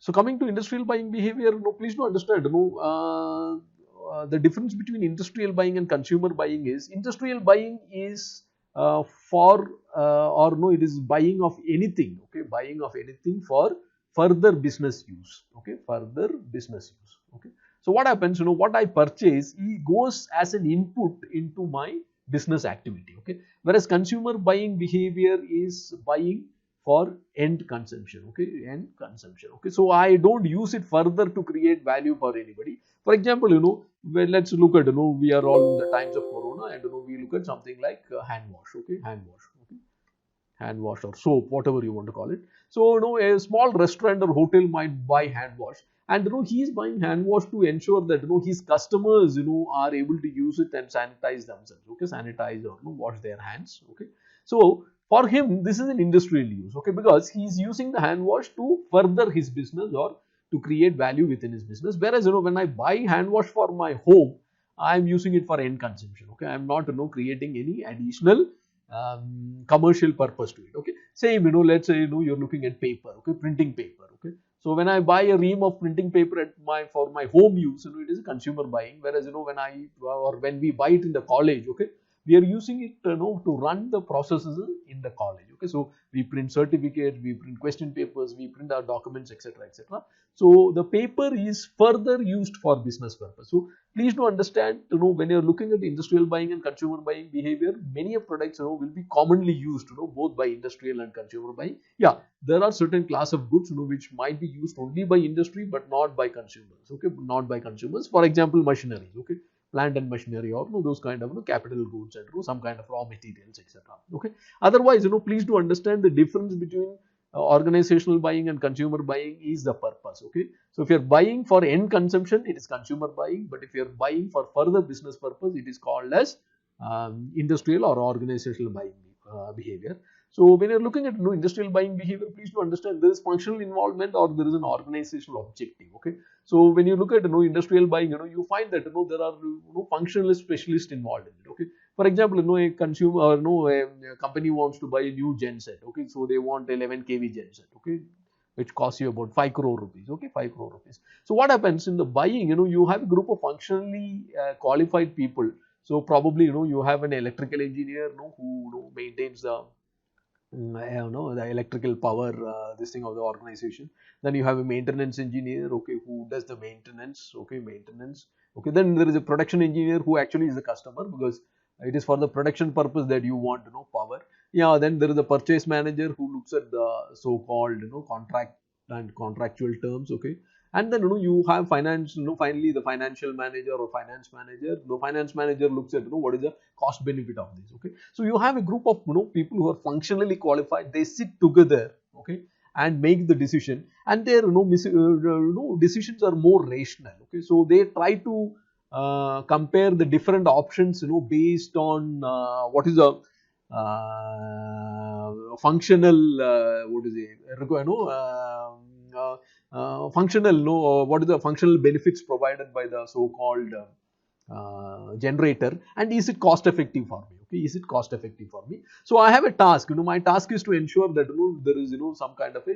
So coming to industrial buying behavior, please do understand, the difference between industrial buying and consumer buying is, industrial buying is it is buying of anything, okay, buying of anything for further business use, okay, further business use, okay. So what happens, what I purchase, it goes as an input into my business activity, okay, whereas consumer buying behavior is buying for end consumption, okay, end consumption, okay. So I don't use it further to create value for anybody. For example, well, let's look at, we are all in the times of corona, and we look at something like hand wash, okay, hand wash, okay, hand wash or soap, whatever you want to call it. So a small restaurant or hotel might buy hand wash, and he is buying hand wash to ensure that his customers are able to use it and sanitize themselves, okay, sanitize or wash their hands, okay. So for him, this is an industrial use, okay, because he is using the hand wash to further his business or to create value within his business. Whereas when I buy hand wash for my home, I am using it for end consumption, okay. I am not creating any additional commercial purpose to it, okay. Same, let's say you're looking at paper, okay, printing paper, okay. So when I buy a ream of printing paper for my home use, it is a consumer buying. Whereas when we buy it in the college, okay, we are using it to run the processes in the college, okay. So we print certificates, we print question papers, we print our documents, etc., etc. So the paper is further used for business purpose. So please do understand, when you're looking at industrial buying and consumer buying behavior, many of products will be commonly used both by industrial and consumer buying. Yeah, there are certain class of goods which might be used only by industry but not by consumers, okay, not by consumers. For example, machinery, okay, plant and machinery, or those kind of capital goods and some kind of raw materials, etc. Okay. Otherwise, please do understand the difference between organizational buying and consumer buying is the purpose, okay. So if you're buying for end consumption, it is consumer buying, but if you're buying for further business purpose, it is called as industrial or organizational buying behavior. So when you're looking at industrial buying behavior, please do understand there is functional involvement or there is an organizational objective, okay. So when you look at industrial buying, you find that there are functional specialists involved in it, okay. For example, a consumer or a company wants to buy a new genset, okay. So they want 11 kV genset, okay, which costs you about 5 crore rupees, okay, 5 crore rupees. So what happens in the buying, you have a group of functionally qualified people. So probably you have an electrical engineer who maintains the the electrical power this thing of the organization. Then you have a maintenance engineer, okay, who does the maintenance, okay, maintenance, okay. Then there is a production engineer who actually is the customer, because it is for the production purpose that you want power. Yeah, then there is a purchase manager who looks at the so-called contract and contractual terms, okay. And then you have finance, finally the financial manager or finance manager. The finance manager looks at what is the cost benefit of this, okay. So you have a group of people who are functionally qualified. They sit together, okay, and make the decision, and their decisions are more rational, okay. So they try to compare the different options based on what is the functional what is it functional what is the functional benefits provided by the so-called generator, and is it cost effective for me, okay, is it cost effective for me. So I have a task, my task is to ensure that there is some kind of a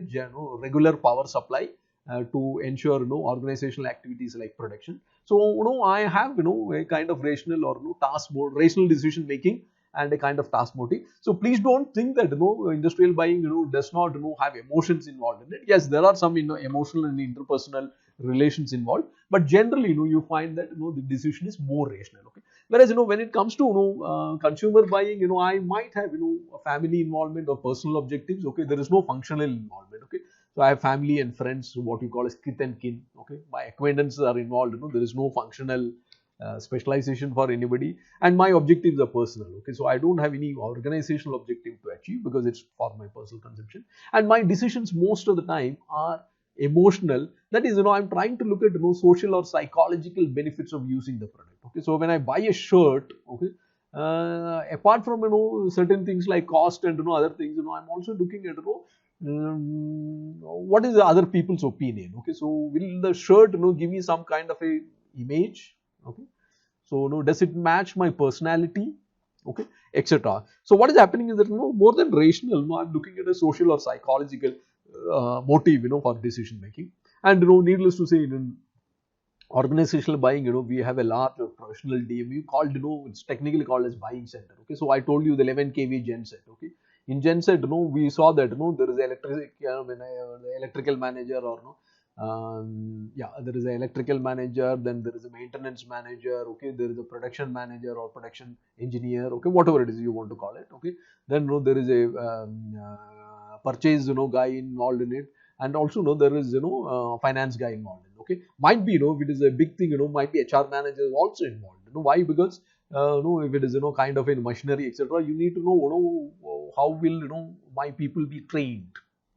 regular power supply to ensure organizational activities like production. So I have a kind of rational or task mode, rational decision making, and a kind of task motive. So please don't think that industrial buying does not have emotions involved in it. Yes, there are some emotional and interpersonal relations involved, but generally you find that the decision is more rational, okay. Whereas when it comes to consumer buying, I might have a family involvement or personal objectives, okay. There is no functional involvement, okay. So I have family and friends, what we call as kith and kin, okay. My acquaintances are involved, there is no functional specialization for anybody, and my objectives are personal, okay. So I don't have any organizational objective to achieve because it's for my personal consumption, and my decisions most of the time are emotional. That is, I'm trying to look at social or psychological benefits of using the product, okay. So when I buy a shirt, okay, apart from certain things like cost and other things, I'm also looking at what is the other people's opinion, okay. So will the shirt give me some kind of a image, okay. So does it match my personality, okay, etc. So what is happening is that more than rational, I'm looking at a social or psychological motive for decision making. And needless to say, in organizational buying, we have a large professional DMU called, it's technically called as buying center. Okay, so I told you the 11 kV genset. Okay, in genset, we saw that there is electrical manager, or yeah, there is an electrical manager, then there is a maintenance manager. Okay, there is a production manager or production engineer. Okay, whatever it is you want to call it. Okay, then there is a purchase guy involved in it, and also there is finance guy involved in it. Okay, might be if it is a big thing, might be HR manager also involved. Why? Because if it is kind of in machinery, etc., you need to know how will my people be trained.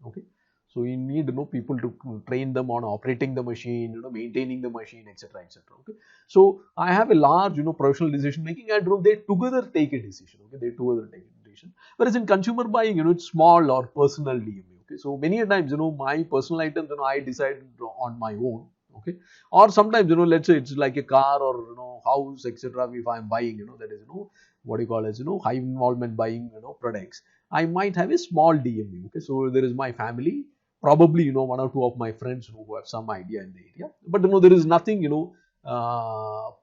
Okay, so you need people to train them on operating the machine, maintaining the machine, etc., etc. Okay, so I have a large professional decision making, and they together take a decision. Okay, they together take a decision. Whereas in consumer buying, it's small or personal DMU. Okay, so many times my personal items I decide on my own. Okay, or sometimes let's say it's like a car or house, etc. If I'm buying that is what you call as high involvement buying products, I might have a small DMU. Okay, so there is my family, probably one or two of my friends who have some idea in the area, but there is nothing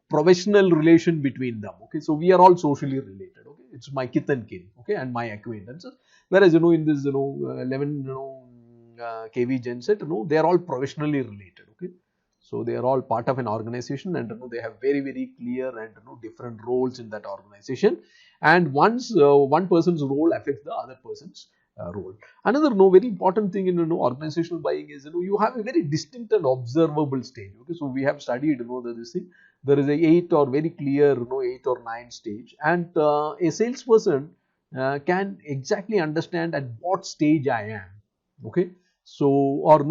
professional relation between them. Okay, so we are all socially related. Okay, it's my kith and kin, okay, and my acquaintances. Whereas in this 11 kV genset, they are all professionally related. Okay, so they are all part of an organization, and they have very, very clear and different roles in that organization. And once one person's role affects the other person's role. Another very important thing in organizational buying is you have a very distinct and observable stage. Okay, so we have studied that this thing, there is a 8 or very clear 8 or 9 stage, and a salesperson can exactly understand at what stage I am. Okay, so or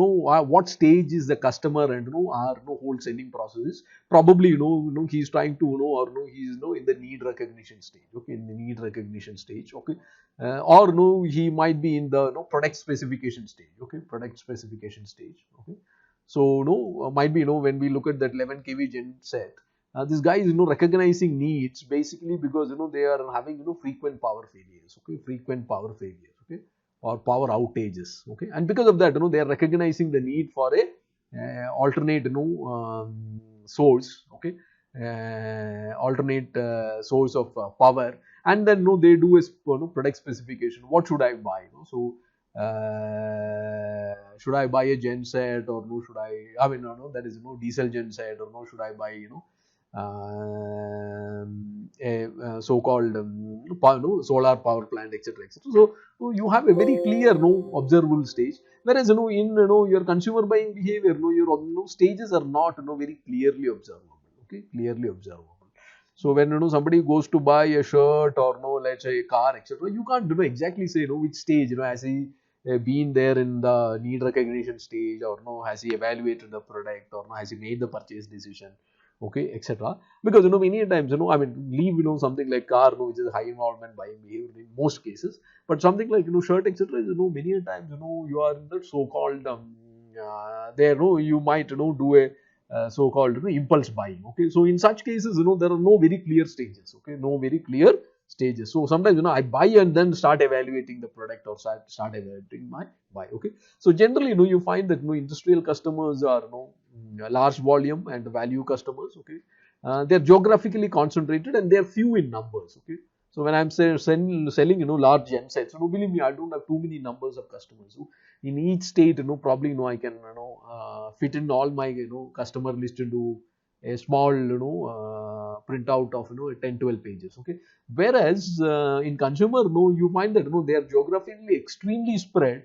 what stage is the customer, and our whole selling process is. Probably he's trying to or he's in the need recognition stage. Okay, in the need recognition stage. Okay, or he might be in the product specification stage. Okay, product specification stage. Okay, so might be when we look at that 11 kV gen set, this guy is recognizing needs basically because they are having frequent power failures. Okay, frequent power failures. Okay, or power outages. Okay, and because of that they are recognizing the need for a alternate source. Okay, alternate source of power, and then they do a product specification. What should I buy? So should I buy a genset, or should I mean that is diesel genset, or should I buy a so-called solar power plant, etc., etc. So you have a very clear observable stage. Whereas in your consumer buying behavior, your stages are not very clearly observable. Okay, clearly observable. So when somebody goes to buy a shirt or let's say a car, etc., you can't exactly say which stage has he been there in the need recognition stage, or has he evaluated the product, or has he made the purchase decision. Okay, etc. Because many times I mean leave something like car which is high involvement buying behavior in most cases, but something like shirt, etc., is many times you are in that so-called there you might do a so-called impulse buying. Okay, so in such cases there are no very clear stages. Okay, no very clear stages. So sometimes I buy and then start evaluating the product, or start evaluating my buy. Okay, so generally you find that industrial customers are large volume and value customers. Okay, they are geographically concentrated and they are few in numbers. Okay, so when I'm selling large gensets, believe me, I don't have too many numbers of customers. So in each state probably I can fit in all my customer list into a small printout of 10-12 pages. Okay, whereas in consumer you find that they are geographically extremely spread,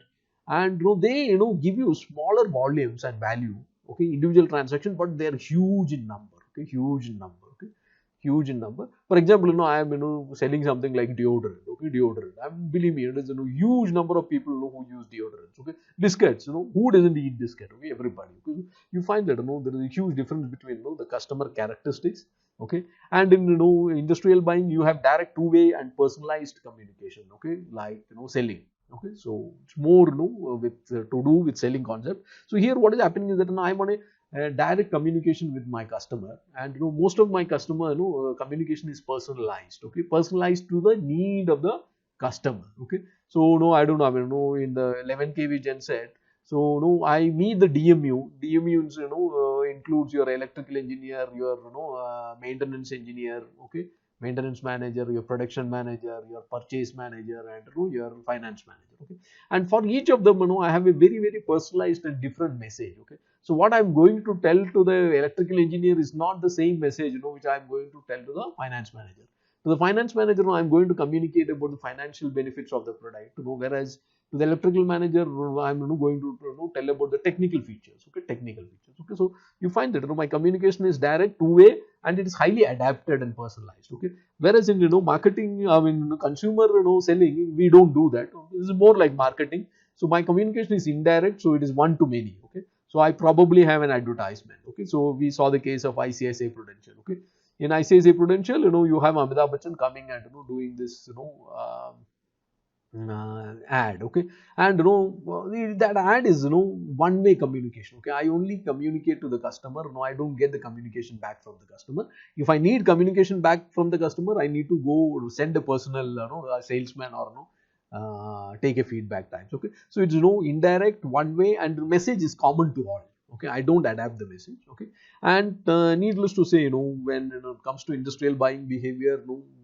and they give you smaller volumes and value. Okay, individual transaction, but they are huge in number. Okay, huge in number. Okay, huge in number. For example, I am selling something like deodorant. Okay, deodorant. Believe me, there's a huge number of people who use deodorants. Okay, biscuits. Who doesn't eat biscuit? Okay, everybody. Okay? You find that there is a huge difference between the customer characteristics. Okay, and in industrial buying, you have direct two-way and personalized communication. Okay, like selling. Okay, so it's more with to do with selling concept. So here what is happening is that I'm on a direct communication with my customer, and most of my customer communication is personalized. Okay, personalized to the need of the customer. Okay, so I don't know, in the 11 kV genset, So, I meet the DMU. DMU, includes your electrical engineer, your, maintenance engineer, okay, maintenance manager, your production manager, your purchase manager, and your finance manager, okay. And for each of them, I have a very, very personalized and different message, okay. So what I'm going to tell to the electrical engineer is not the same message, which I'm going to tell to the finance manager. To the finance manager, I'm going to communicate about the financial benefits of the product, whereas to the electrical manager, I'm going to tell about the technical features, okay, technical features, okay. So you find that my communication is direct, two-way, and it is highly adapted and personalized, okay. Whereas in marketing, I mean consumer selling, we don't do that. This is more like marketing. So my communication is indirect, so it is one to many, okay. So I probably have an advertisement, okay. So we saw the case of ICICI Prudential, okay. In ICICI Prudential, you have Amitabh Bachchan coming and doing this, ad, okay. And that ad is one way communication, okay. I only communicate to the customer, I don't get the communication back from the customer. If I need communication back from the customer, I need to go send a personal a salesman or take a feedback times, okay. So it's indirect, one way, and the message is common to all, okay. I don't adapt the message, okay. And needless to say, when it comes to industrial buying behavior,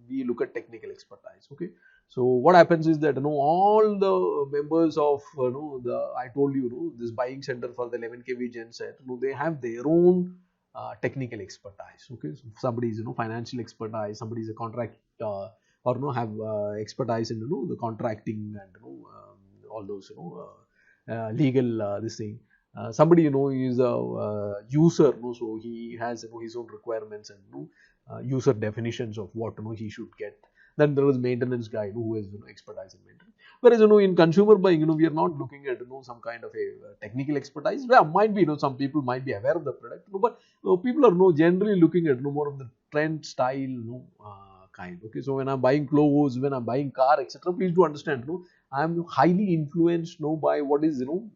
we look at technical expertise, okay. So what happens is that all the members of I told you this buying center for the 11 kV genset, they have their own technical expertise, okay. So somebody is financial expertise, somebody is a contract or have expertise in the contracting and all those legal this thing. Somebody is a user, so he has his own requirements and user definitions of what he should get. Then there is maintenance guy who has expertise in maintenance. Whereas in consumer buying, we are not looking at some kind of a technical expertise. Well, might be some people might be aware of the product, but people are generally looking at more of the trend style kind. Okay, so when I'm buying clothes, when I'm buying car, etc., please do understand. I'm highly influenced by what is in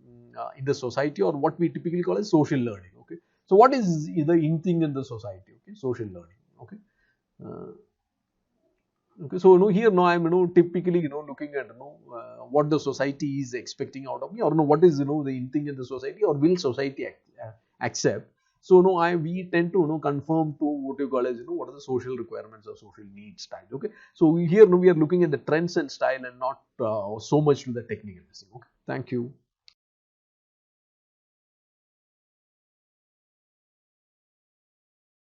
the society, or what we typically call as social learning. Okay, so what is the in thing in the society? Okay, social learning. Okay. Okay, so here now I'm typically looking at what the society is expecting out of me, or what is the in thing in the society, or will society accept. So we tend to conform to what you call as what are the social requirements or social needs style. Okay, so here we are looking at the trends and style, and not so much to the technical thing. Okay, thank you.